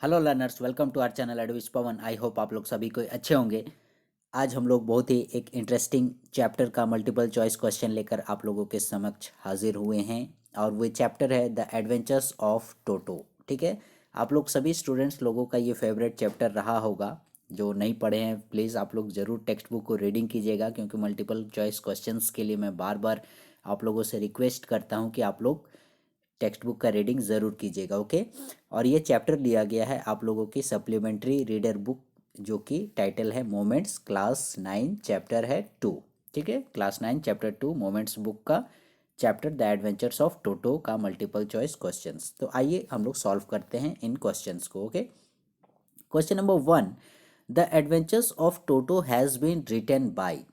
Hello learners, welcome to our channel एडविस Pawan. I hope आप लोग सभी कोई अच्छे होंगे। आज हम लोग बहुत ही एक इंटरेस्टिंग चैप्टर का मल्टीपल चॉइस क्वेश्चन लेकर आप लोगों के समक्ष हाजिर हुए हैं। और वो चैप्टर है द एडवेंचर्स ऑफ टोटो। ठीक है, आप लोग सभी स्टूडेंट्स लोगों का ये फेवरेट चैप्टर रहा होगा। जो नहीं पढ़े हैं प्लीज़ आप लोग ज़रूर टेक्स्ट बुक को रीडिंग कीजिएगा, क्योंकि मल्टीपल चॉइस क्वेश्चंस के लिए मैं बार बार आप लोगों से रिक्वेस्ट करता हूँ कि आप लोग टेक्स्ट बुक का रीडिंग ज़रूर कीजिएगा। ओके, और ये चैप्टर लिया गया है आप लोगों की सप्लीमेंट्री रीडर बुक, जो कि टाइटल है मोमेंट्स, क्लास 9 चैप्टर है 2। ठीक है, क्लास 9 चैप्टर 2 मोमेंट्स बुक का चैप्टर द एडवेंचर्स ऑफ टोटो का मल्टीपल चॉइस क्वेश्चंस। तो आइए हम लोग सॉल्व करते हैं इन क्वेश्चंस को। Okay, question number 1, the adventures of Toto has been written by.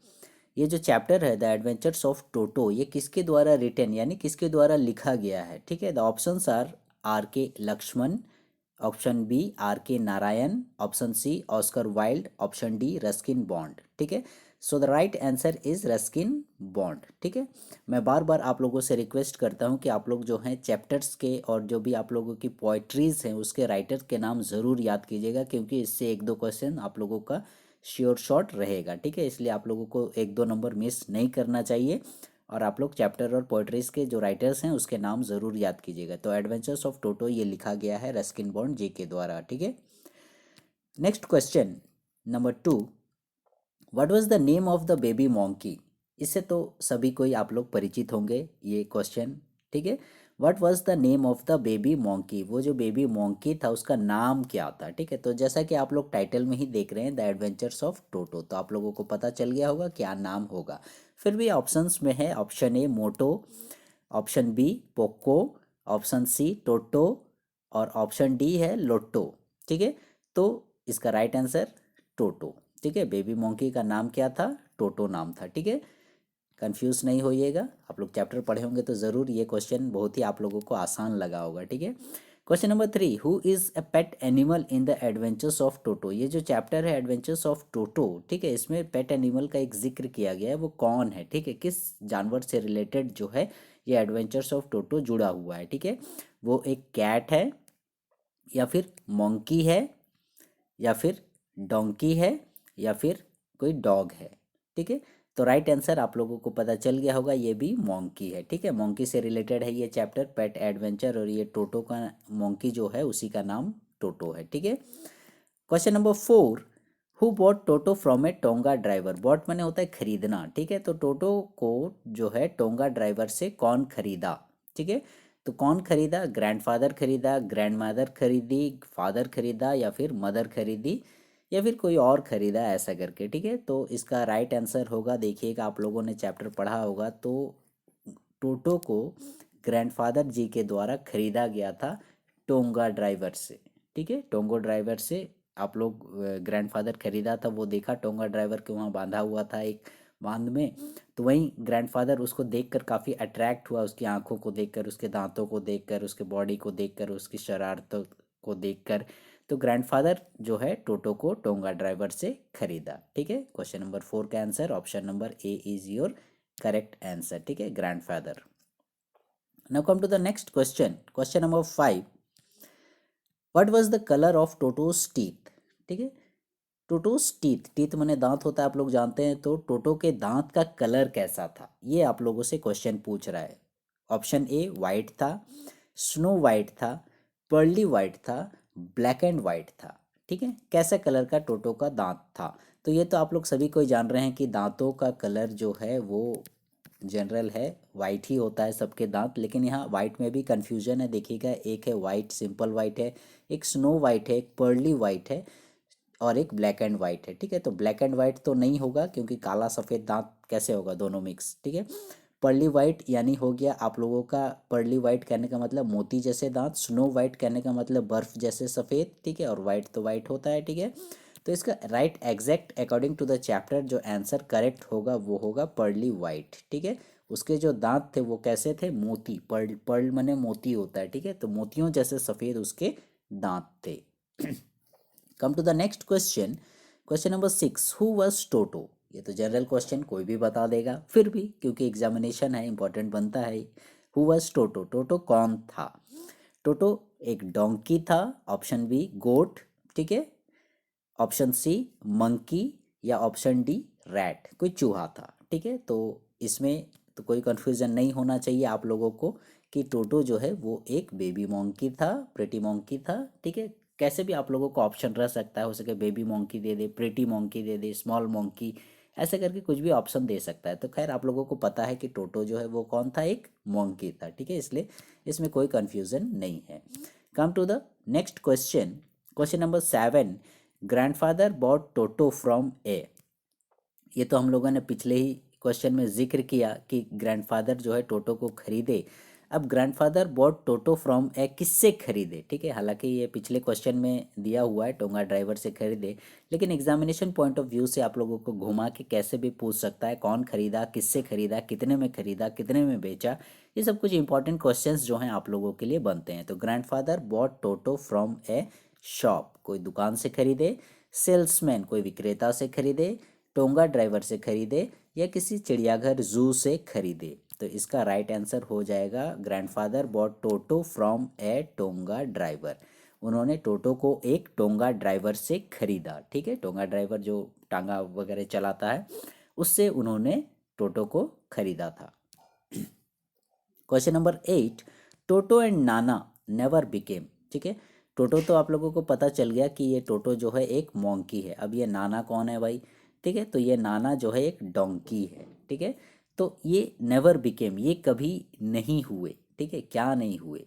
ये जो चैप्टर है द एडवेंचर्स ऑफ टोटो, ये किसके द्वारा रिटन यानी किसके द्वारा लिखा गया है। ठीक है, द ऑप्शंस आर के Lakshman, option B R K Narayan, option C Oscar Wilde, option D Ruskin Bond. ठीक है, so the right answer is Ruskin Bond. ठीक है, मैं बार बार आप लोगों से रिक्वेस्ट करता हूँ कि आप लोग जो हैं चैप्टर्स के और जो भी आप लोगों की पोइट्रीज़ हैं उसके राइटर के नाम ज़रूर याद कीजिएगा, क्योंकि इससे एक दो क्वेश्चन आप लोगों का श्योर शॉट रहेगा। ठीक है, इसलिए आप लोगों को एक दो नंबर मिस नहीं करना चाहिए। और आप लोग चैप्टर और पोइट्रीज के जो राइटर्स हैं उसके नाम ज़रूर याद कीजिएगा। तो एडवेंचर्स ऑफ टोटो ये लिखा गया है रस्किन बॉन्ड जी के द्वारा। ठीक है, next question number 2, what was the name of the baby monkey. इससे तो सभी कोई आप लोग परिचित होंगे ये क्वेश्चन। ठीक है, what was the name of the baby monkey, वो जो बेबी मॉन्की था उसका नाम क्या था। ठीक है, तो जैसा कि आप लोग टाइटल में ही देख रहे हैं द एडवेंचर्स ऑफ टोटो, तो आप लोगों को पता चल गया होगा क्या नाम होगा। फिर भी ऑप्शंस में है option A Moto, option B Poco, option C Toto और ऑप्शन डी है लोटो। ठीक है, तो इसका राइट आंसर टोटो। ठीक है, बेबी मोंकी का नाम क्या था, टोटो नाम था। ठीक है, कंफ्यूज नहीं होइएगा, आप लोग चैप्टर पढ़े होंगे तो ज़रूर ये क्वेश्चन बहुत ही आप लोगों को आसान लगा होगा। ठीक है, question number 3, who is a pet animal in the adventures of टोटो। ये जो चैप्टर है एडवेंचर्स ऑफ टोटो, ठीक है, इसमें पेट एनिमल का एक जिक्र किया गया है, वो कौन है। ठीक है, किस जानवर से रिलेटेड जो है ये एडवेंचर्स ऑफ टोटो जुड़ा हुआ है। ठीक है, वो एक कैट है या फिर मोंकी है या फिर डोंकी है या फिर कोई डॉग है। ठीक है, तो राइट आंसर आप लोगों को पता चल गया होगा, ये भी मोंकी है। ठीक है, मोंकी से रिलेटेड है ये चैप्टर पेट एडवेंचर, और ये टोटो का मोंकी जो है उसी का नाम टोटो है। ठीक है, question number 4, who bought Toto from a tonga driver. Bought माने होता है खरीदना। ठीक है, तो टोटो को जो है टोंगा ड्राइवर से कौन खरीदा। ठीक है, तो कौन खरीदा, ग्रैंडफादर खरीदा, ग्रैंडमदर खरीदी, फादर खरीदा या फिर मदर खरीदी या फिर कोई और खरीदा, ऐसा करके। ठीक है, तो इसका राइट आंसर होगा, देखिएगा आप लोगों ने चैप्टर पढ़ा होगा तो टोटो को ग्रैंडफादर जी के द्वारा खरीदा गया था टोंगा ड्राइवर से। ठीक है, टोंगो ड्राइवर से आप लोग ग्रैंडफादर खरीदा था, वो देखा टोंगा ड्राइवर के वहाँ बांधा हुआ था एक बांध में, तो वहीं ग्रैंडफादर उसको देखकर काफ़ी अट्रैक्ट हुआ, उसकी आंखों को देखकर, उसके दांतों को देखकर, उसके बॉडी को देखकर, उसकी शरारतों को देखकर। तो ग्रैंडफादर जो है टोटो को टोंगा ड्राइवर से खरीदा। ठीक है, क्वेश्चन नंबर 4 का answer option number A is your correct answer. ठीक है, grandfather. Now come to the next question, question number 5, what was the colour of Toto's teeth. ठीक है, टोटोज टीथ, टीथ माने दांत होता है आप लोग जानते हैं, तो टोटो के दांत का कलर कैसा था, ये आप लोगों से क्वेश्चन पूछ रहा है। ऑप्शन ए वाइट था, स्नो वाइट था, पर्ली वाइट था, ब्लैक एंड वाइट था। ठीक है, कैसा कलर का टोटो का दांत था। तो ये तो आप लोग सभी कोई जान रहे हैं कि दांतों का कलर जो है वो जनरल है, वाइट ही होता है सबके दांत, लेकिन यहाँ वाइट में भी कन्फ्यूजन है। देखिएगा, एक है वाइट, सिंपल वाइट है, एक स्नो वाइट है, एक पर्ली वाइट है और एक ब्लैक एंड वाइट है। ठीक है, तो ब्लैक एंड वाइट तो नहीं होगा, क्योंकि काला सफ़ेद दांत कैसे होगा, दोनों मिक्स। ठीक है, पर्ली वाइट यानी हो गया आप लोगों का, पर्ली वाइट कहने का मतलब मोती जैसे दांत, स्नो वाइट कहने का मतलब बर्फ़ जैसे सफ़ेद। ठीक है, और वाइट तो वाइट होता है। ठीक है, तो इसका right exact according to the chapter जो आंसर करेक्ट होगा वो होगा पर्ली वाइट। ठीक है, उसके जो दांत थे वो कैसे थे, मोती, पर्ल, पर्ल मने मोती होता है। ठीक है, तो मोतियों जैसे सफ़ेद उसके दांत थे। Come to the next question, question number 6, who was Toto. ये तो जनरल क्वेश्चन कोई भी बता देगा, फिर भी क्योंकि एग्जामिनेशन है इंपॉर्टेंट बनता है। हु वाज टोटो, टोटो कौन था। टोटो एक डोंकी था, ऑप्शन बी गोट, ठीक है, ऑप्शन सी मंकी, या ऑप्शन डी रैट, कोई चूहा था, ठीक है। तो इसमें तो कोई कंफ्यूजन नहीं होना चाहिए आप लोगों को कि टोटो जो है वो एक बेबी मोंकी था, प्रेटी मोंकी था, ठीक है। कैसे भी आप लोगों को ऑप्शन रह सकता है, हो सके बेबी मोंकी दे दे, प्रेटी मोंकी दे दे, स्मॉल मोंकी, ऐसे करके कुछ भी ऑप्शन दे सकता है। तो खैर आप लोगों को पता है कि टोटो जो है वो कौन था, एक मोंकी था, ठीक है, इसलिए इसमें कोई कंफ्यूजन नहीं है। Come to the next question, question number 7, grandfather bought Toto from a. ये तो हम लोगों ने पिछले ही क्वेश्चन में जिक्र किया कि ग्रैंडफादर जो है टोटो को खरीदे। अब ग्रैंडफादर बॉट टोटो फ्रॉम ए किससे खरीदे, ठीक है, हालांकि ये पिछले क्वेश्चन में दिया हुआ है टोंगा ड्राइवर से खरीदे, लेकिन एग्जामिनेशन पॉइंट ऑफ व्यू से आप लोगों को घुमा के कैसे भी पूछ सकता है कौन खरीदा, किससे खरीदा, कितने में खरीदा, कितने में बेचा, ये सब कुछ इंपॉर्टेंट क्वेश्चंस जो हैं आप लोगों के लिए बनते हैं। तो grandfather bought Toto from a shop, कोई दुकान से खरीदे, सेल्समैन कोई विक्रेता से खरीदे, टोंगा ड्राइवर से खरीदे, या किसी चिड़ियाघर जू से खरीदे। तो इसका राइट आंसर हो जाएगा grandfather bought Toto from a tonga driver. उन्होंने टोटो को एक टोंगा ड्राइवर से खरीदा, ठीक है, टोंगा ड्राइवर जो टांगा वगैरह चलाता है उससे उन्होंने टोटो को खरीदा था। Question number 8, toto and Nana never became, ठीक है। टोटो तो आप लोगों को पता चल गया कि ये टोटो जो है एक मोंकी है। अब ये नाना कौन है भाई, ठीक है, तो ये नाना जो है एक डोंकी है, ठीक है। तो ये नेवर बिकेम, ये कभी नहीं हुए, ठीक है, क्या नहीं हुए,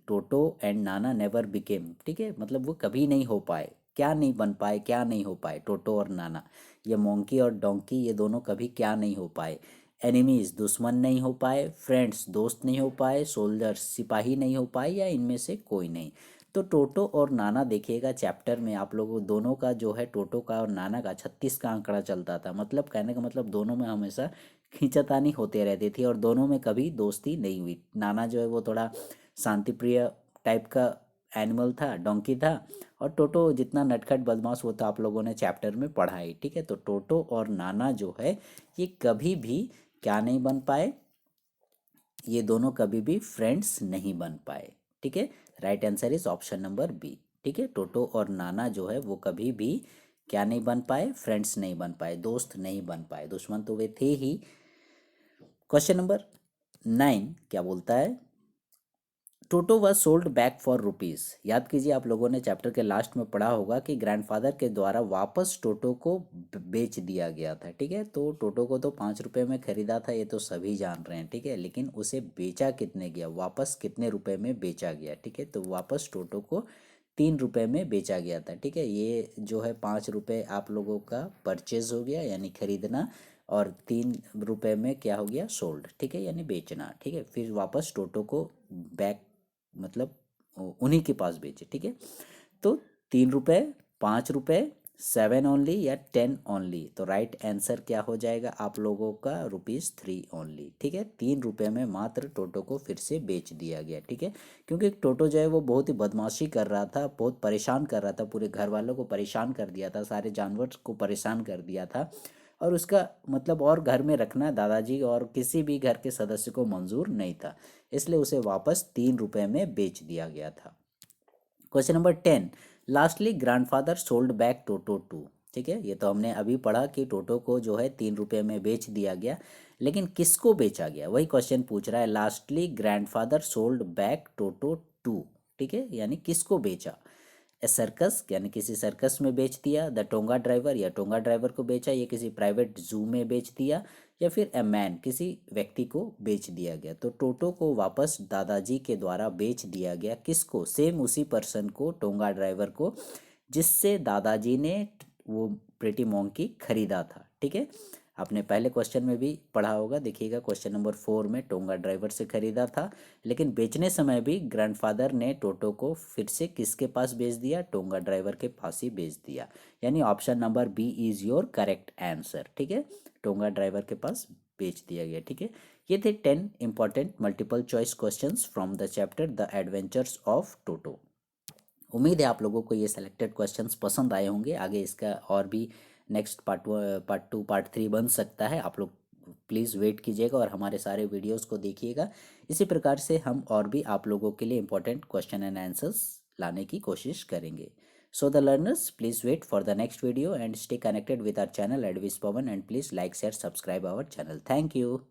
टोटो एंड नाना नेवर बिकेम, ठीक है, मतलब वो कभी नहीं हो पाए, क्या नहीं बन पाए, क्या नहीं हो पाए, टोटो और नाना, ये मोंकी और डोंकी ये दोनों कभी क्या नहीं हो पाए, एनिमीज दुश्मन नहीं हो पाए, फ्रेंड्स दोस्त नहीं हो पाए, सोल्जर्स सिपाही नहीं हो पाए, या इनमें से कोई नहीं। तो टोटो और नाना देखिएगा चैप्टर में आप लोगों दोनों का जो है, टोटो का और नाना का 36 का आंकड़ा चलता था, मतलब कहने का मतलब दोनों में हमेशा खींचातानी होते रहती थी और दोनों में कभी दोस्ती नहीं हुई। नाना जो है वो थोड़ा शांति प्रिय टाइप का एनिमल था, डोंकी था, और टोटो जितना नटखट बदमाश वो तो आप लोगों ने चैप्टर में पढ़ा ही, ठीक है। तो टोटो और नाना जो है ये कभी भी क्या नहीं बन पाए, ये दोनों कभी भी फ्रेंड्स नहीं बन पाए, ठीक है। Right answer is option number B, ठीक है। टोटो और नाना जो है वो कभी भी क्या नहीं बन पाए, फ्रेंड्स नहीं बन पाए, दोस्त नहीं बन पाए, दुश्मन तो वे थे ही। क्वेश्चन नंबर 9 क्या बोलता है, Toto was sold back for rupees. याद कीजिए आप लोगों ने चैप्टर के लास्ट में पढ़ा होगा कि ग्रैंडफादर के द्वारा वापस टोटो को बेच दिया गया था, ठीक है। तो टोटो को तो 5 रुपये में खरीदा था, ये तो सभी जान रहे हैं, ठीक है, लेकिन उसे बेचा कितने गया, वापस कितने रुपए में बेचा गया, ठीक है। तो वापस टोटो को 3 रुपये में बेचा गया था, ठीक है। ये जो है 5 रुपये आप लोगों का परचेज हो गया यानी खरीदना, और 3 रुपये में क्या हो गया, सोल्ड, ठीक है, यानी बेचना, ठीक है। फिर वापस टोटो को बैक मतलब उन्हीं के पास बेचे, ठीक है। तो 3 रुपये, 5 रुपये, 7 ओनली या 10 ओनली, तो राइट आंसर क्या हो जाएगा आप लोगों का, ₹3 ओनली, ठीक है। 3 रुपये में मात्र टोटो को फिर से बेच दिया गया, ठीक है। क्योंकि टोटो जो है वो बहुत ही बदमाशी कर रहा था, बहुत परेशान कर रहा था, पूरे घर वालों को परेशान कर दिया था, सारे जानवर को परेशान कर दिया था, और उसका मतलब और घर में रखना दादाजी और किसी भी घर के सदस्य को मंजूर नहीं था, इसलिए उसे वापस 3 रुपये में बेच दिया गया था। Question number 10, lastly grandfather sold back Toto to, ठीक है। ये तो हमने अभी पढ़ा कि टोटो को जो है 3 रुपये में बेच दिया गया, लेकिन किसको बेचा गया वही क्वेश्चन पूछ रहा है। Lastly grandfather sold back Toto to, ठीक है, यानी किसको बेचा, ए सर्कस यानी किसी सर्कस में बेच दिया, द टोंगा ड्राइवर या टोंगा ड्राइवर को बेचा, या किसी प्राइवेट जू में बेच दिया, या फिर ए मैन किसी व्यक्ति को बेच दिया गया। तो टोटो को वापस दादाजी के द्वारा बेच दिया गया, किसको, सेम उसी पर्सन को, टोंगा ड्राइवर को, जिससे दादाजी ने वो प्रेटी मोंकी खरीदा था, ठीक है। आपने पहले क्वेश्चन में भी पढ़ा होगा, देखिएगा क्वेश्चन नंबर 4 में टोंगा ड्राइवर से खरीदा था, लेकिन बेचने समय भी ग्रैंडफादर ने टोटो को फिर से किसके पास बेच दिया, टोंगा ड्राइवर के पास ही बेच दिया, यानी option number B is your correct answer, ठीक है। टोंगा ड्राइवर के पास बेच दिया गया, ठीक है। ये थे 10 important multiple choice questions from the chapter the adventures of टोटो। उम्मीद है आप लोगों को ये सेलेक्टेड क्वेश्चंस पसंद आए होंगे। आगे इसका और भी नेक्स्ट पार्ट 2 पार्ट 3 बन सकता है, आप लोग प्लीज़ वेट कीजिएगा और हमारे सारे वीडियोस को देखिएगा। इसी प्रकार से हम और भी आप लोगों के लिए इंपॉर्टेंट क्वेश्चन एंड आंसर्स लाने की कोशिश करेंगे। So the learners, please wait for the next video and stay connected with our channel Advice Pawan, and please like, share, subscribe our channel. Thank you.